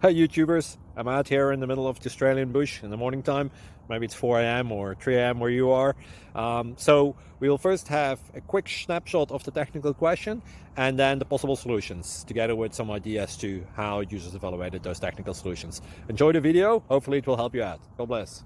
Hey YouTubers, I'm out here in the middle of the Australian bush in the morning time. Maybe it's 4 a.m. or 3 a.m. where you are. So we will first have a quick snapshot of the technical question and then the possible solutions, together with some ideas to how users evaluated those technical solutions. Enjoy the video, hopefully it will help you out. God bless.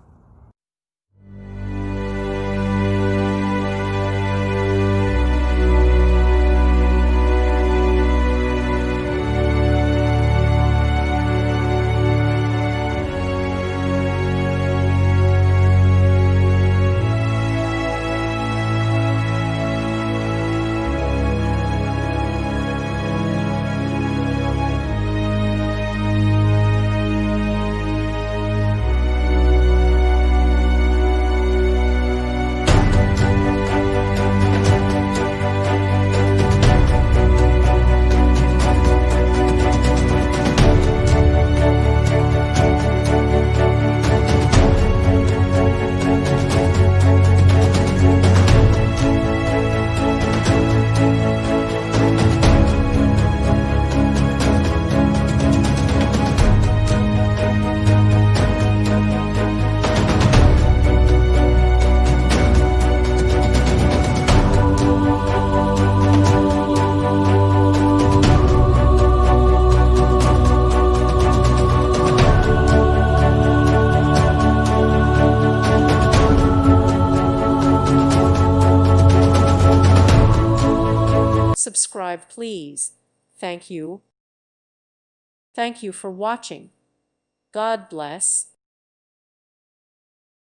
Subscribe, please. Thank you. Thank you for watching. God bless.